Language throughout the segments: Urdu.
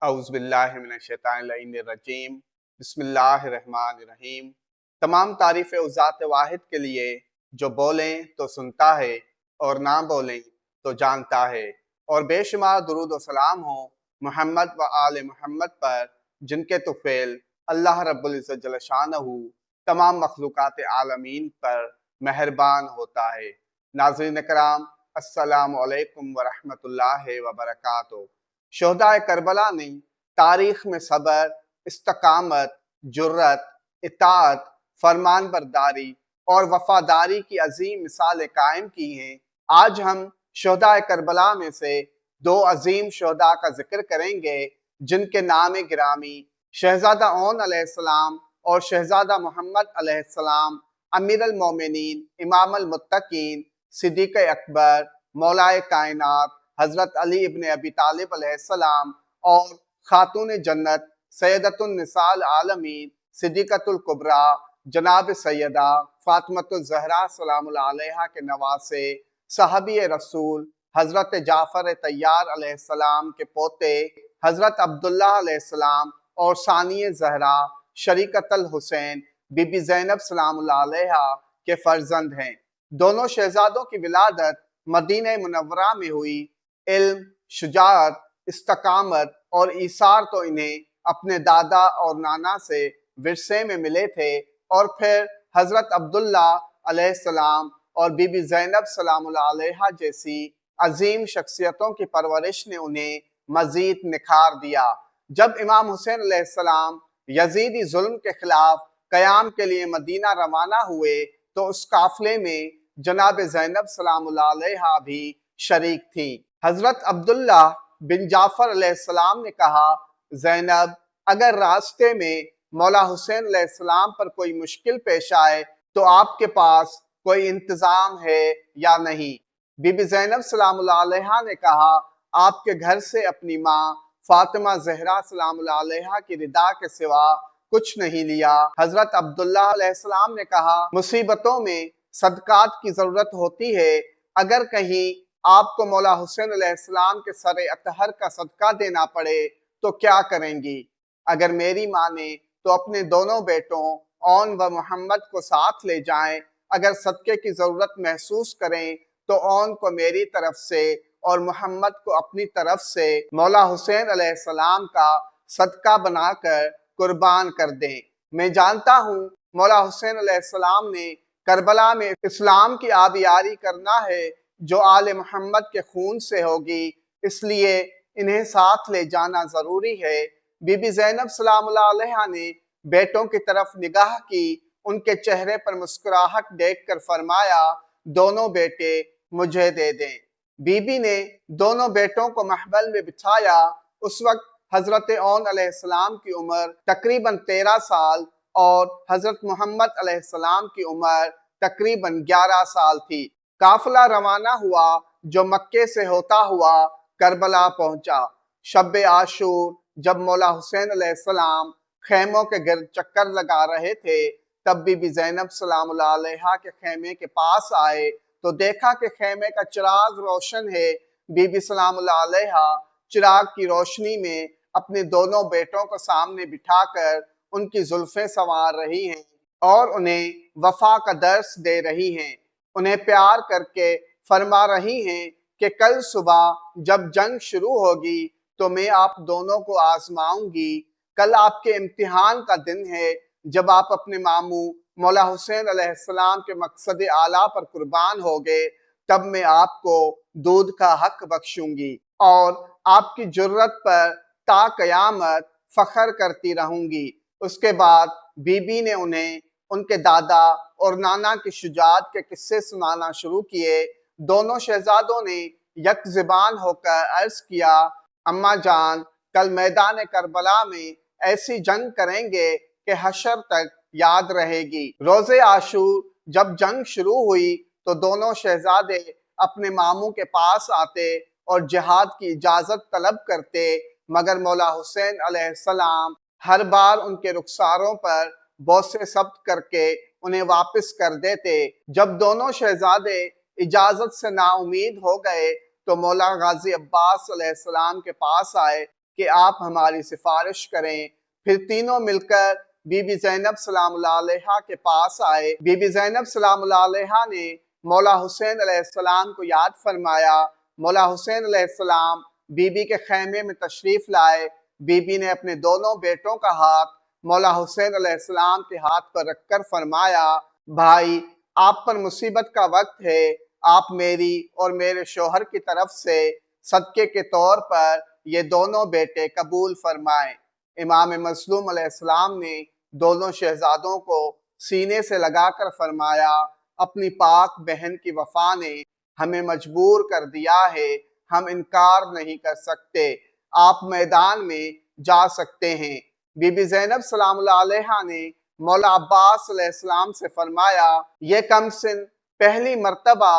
اعوذ باللہ من الشیطان اللعین الرجیم بسم اللہ الرحمن الرحیم۔ تمام تعریفیں اس ذات واحد کے لیے جو بولیں تو سنتا ہے اور نہ بولیں تو جانتا ہے، اور بے شمار درود و سلام ہوں محمد و آل محمد پر، جن کے طفیل اللہ رب العزت جل شانہ تمام مخلوقات عالمین پر مہربان ہوتا ہے۔ ناظرین کرام، السلام علیکم ورحمۃ اللہ وبرکاتہ۔ شہدائے کربلا نے تاریخ میں صبر، استقامت، جرت، اطاعت، فرمان برداری اور وفاداری کی عظیم مثالیں قائم کی ہیں۔ آج ہم شہدائے کربلا میں سے دو عظیم شہداء کا ذکر کریں گے، جن کے نام گرامی شہزادہ اون علیہ السلام اور شہزادہ محمد علیہ السلام، امیر المومنین، امام المتقین، صدیق اکبر، مولائے کائنات حضرت علی ابن ابی طالب علیہ السلام اور خاتون جنت سیدۃ النساء العالمین صدیقۃ الکبریٰ جناب سیدہ فاطمۃ الزہرا سلام اللہ علیہا کے نواسے، صحابی رسول حضرت جعفر طیار علیہ السلام کے پوتے حضرت عبداللہ علیہ السلام اور ثانی زہرا شریکۃ الحسین بی بی زینب سلام اللہ علیہا کے فرزند ہیں۔ دونوں شہزادوں کی ولادت مدینہ منورہ میں ہوئی۔ علم، شجاعت، استقامت اور ایثار تو انہیں اپنے دادا اور نانا سے ورثے میں ملے تھے، اور پھر حضرت عبداللہ علیہ السلام اور بی بی زینب سلام اللہ علیہا جیسی عظیم شخصیتوں کی پرورش نے انہیں مزید نکھار دیا۔ جب امام حسین علیہ السلام یزیدی ظلم کے خلاف قیام کے لیے مدینہ روانہ ہوئے تو اس قافلے میں جناب زینب سلام اللہ علیہا بھی شریک تھی۔ حضرت عبداللہ بن جعفر علیہ السلام نے کہا، زینب، اگر راستے میں مولا حسین علیہ السلام پر کوئی مشکل پیش آئے تو آپ کے پاس کوئی انتظام ہے یا نہیں؟ بی بی زینب سلام اللہ علیہا نے کہا، آپ کے گھر سے اپنی ماں فاطمہ زہرا سلام اللہ علیہا کی رضا کے سوا کچھ نہیں لیا۔ حضرت عبداللہ علیہ السلام نے کہا، مصیبتوں میں صدقات کی ضرورت ہوتی ہے، اگر کہیں آپ کو مولا حسین علیہ السلام کے سر اطہر کا صدقہ دینا پڑے تو کیا کریں گی؟ اگر میری مانیں تو اپنے دونوں بیٹوں اون و محمد کو ساتھ لے جائیں، اگر صدقے کی ضرورت محسوس کریں تو اون کو میری طرف سے اور محمد کو اپنی طرف سے مولا حسین علیہ السلام کا صدقہ بنا کر قربان کر دیں۔ میں جانتا ہوں مولا حسین علیہ السلام نے کربلا میں اسلام کی آبیاری کرنا ہے جو آل محمد کے خون سے ہوگی، اس لیے انہیں ساتھ لے جانا ضروری ہے۔ بی بی زینب سلام اللہ علیہا نے بیٹوں کی طرف نگاہ کی، ان کے چہرے پر مسکراہٹ دیکھ کر فرمایا، دونوں بیٹے مجھے دے دیں۔ بی بی نے دونوں بیٹوں کو محمل میں بٹھایا۔ اس وقت حضرت اون علیہ السلام کی عمر تقریباً 13 سال اور حضرت محمد علیہ السلام کی عمر تقریباً 11 سال تھی۔ قافلہ روانہ ہوا جو مکے سے ہوتا ہوا کربلا پہنچا۔ شب عاشور جب مولا حسین علیہ السلام خیموں کے گرد چکر لگا رہے تھے، تب بی بی زینب سلام اللہ علیہا کے خیمے کے پاس آئے تو دیکھا کہ خیمے کا چراغ روشن ہے۔ بی بی سلام اللہ علیہا چراغ کی روشنی میں اپنے دونوں بیٹوں کو سامنے بٹھا کر ان کی زلفیں سنوار رہی ہیں اور انہیں وفا کا درس دے رہی ہیں۔ انہیں پیار کر کے فرما رہی ہیں کہ کل صبح جب جنگ شروع ہوگی تو میں آپ دونوں کو آزماؤں گی۔ کل آپ کے امتحان کا دن ہے، جب آپ اپنے ماموں مولا حسین علیہ السلام کے مقصد اعلیٰ پر قربان ہوگے، تب میں آپ کو دودھ کا حق بخشوں گی اور آپ کی جرت پر تا قیامت فخر کرتی رہوں گی۔ اس کے بعد بی بی نے انہیں ان کے دادا اور نانا کی شجاعت کے قصے سنانا شروع کیے۔ دونوں شہزادوں نے یک زبان ہو کر عرض کیا، اماں جان، کل میدان کربلا میں ایسی جنگ کریں گے کہ حشر تک یاد رہے گی۔ روز عاشور جب جنگ شروع ہوئی تو دونوں شہزادے اپنے ماموں کے پاس آتے اور جہاد کی اجازت طلب کرتے، مگر مولا حسین علیہ السلام ہر بار ان کے رخساروں پر بوسے ثبت کر کے انہیں واپس کر دیتے۔ جب دونوں شہزادے اجازت سے نا امید ہو گئے تو مولا غازی عباس علیہ السلام کے پاس آئے کہ آپ ہماری سفارش کریں۔ پھر تینوں مل کر بی بی زینب سلام اللہ علیہا کے پاس آئے۔ بی بی زینب سلام اللہ علیہا نے مولا حسین علیہ السلام کو یاد فرمایا۔ مولا حسین علیہ السلام بی بی کے خیمے میں تشریف لائے۔ بی بی نے اپنے دونوں بیٹوں کا ہاتھ مولا حسین علیہ السلام کے ہاتھ پر رکھ کر فرمایا، بھائی آپ پر مصیبت کا وقت ہے، آپ میری اور میرے شوہر کی طرف سے صدقے کے طور پر یہ دونوں بیٹے قبول فرمائیں۔ امام مظلوم علیہ السلام نے دونوں شہزادوں کو سینے سے لگا کر فرمایا، اپنی پاک بہن کی وفا نے ہمیں مجبور کر دیا ہے، ہم انکار نہیں کر سکتے، آپ میدان میں جا سکتے ہیں۔ بی بی زینب سلام اللہ علیہا نے مولا عباس علیہ السلام سے فرمایا، یہ کم سن پہلی مرتبہ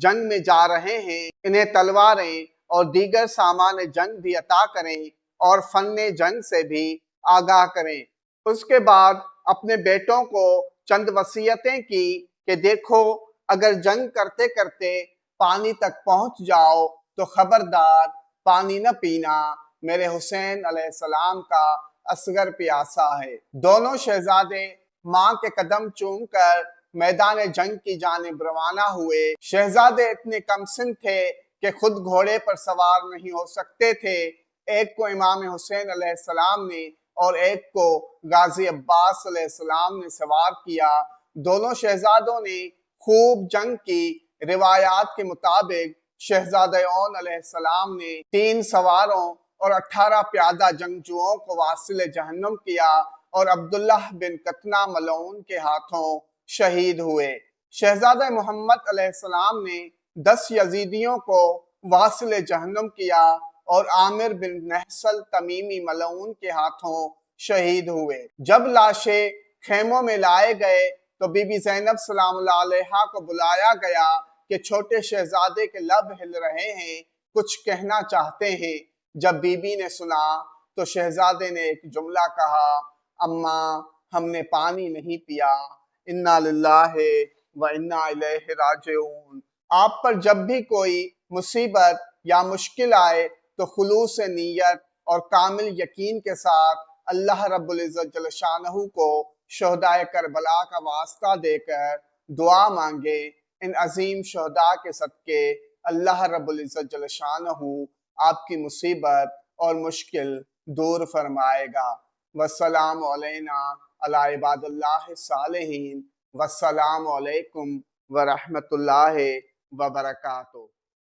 جنگ میں جا رہے ہیں، انہیں تلواریں اور دیگر سامان جنگ بھی عطا کریں اور فن جنگ سے بھی آگاہ کریں۔ اس کے بعد اپنے بیٹوں کو چند وصیتیں کی کہ دیکھو اگر جنگ کرتے کرتے پانی تک پہنچ جاؤ تو خبردار پانی نہ پینا، میرے حسین علیہ السلام کا اصغر پیاسا ہے۔ دونوں شہزادے ماں کے قدم چوم کر میدان جنگ کی جانب روانہ ہوئے۔ شہزادے اتنے کم سن تھے کہ خود گھوڑے پر سوار نہیں ہو سکتے تھے۔ ایک کو امام حسین علیہ السلام نے اور ایک کو غازی عباس علیہ السلام نے سوار کیا۔ دونوں شہزادوں نے خوب جنگ کی۔ روایات کے مطابق شہزادہ اون علیہ السلام نے 3 سواروں اور 18 پیادہ جنگجوؤں کو واصل جہنم کیا اور عبداللہ بن قطنہ ملعون کے ہاتھوں شہید ہوئے۔ شہزادہ محمد علیہ السلام نے 10 یزیدیوں کو واصل جہنم کیا اور عامر بن نحسل تمیمی ملعون کے ہاتھوں شہید ہوئے۔ جب لاشیں خیموں میں لائے گئے تو بی بی زینب سلام اللہ علیہا کو بلایا گیا کہ چھوٹے شہزادے کے لب ہل رہے ہیں، کچھ کہنا چاہتے ہیں۔ جب بی بی نے سنا تو شہزادے نے ایک جملہ کہا، اماں ہم نے پانی نہیں پیا، انا للہ و انا الیہ راجعون۔ آپ پر جب بھی کوئی مصیبت یا مشکل آئے تو خلوص نیت اور کامل یقین کے ساتھ اللہ رب العزت جل شانہ کو شہدائے کربلا کا واسطہ دے کر دعا مانگے۔ ان عظیم شہداء کے صدقے اللہ رب العزت جل شانہ آپ کی مصیبت اور مشکل دور فرمائے گا۔ والسلام علینا علی عباد اللہ الصالحین، والسلام علیکم ورحمۃ اللہ وبرکاتہ۔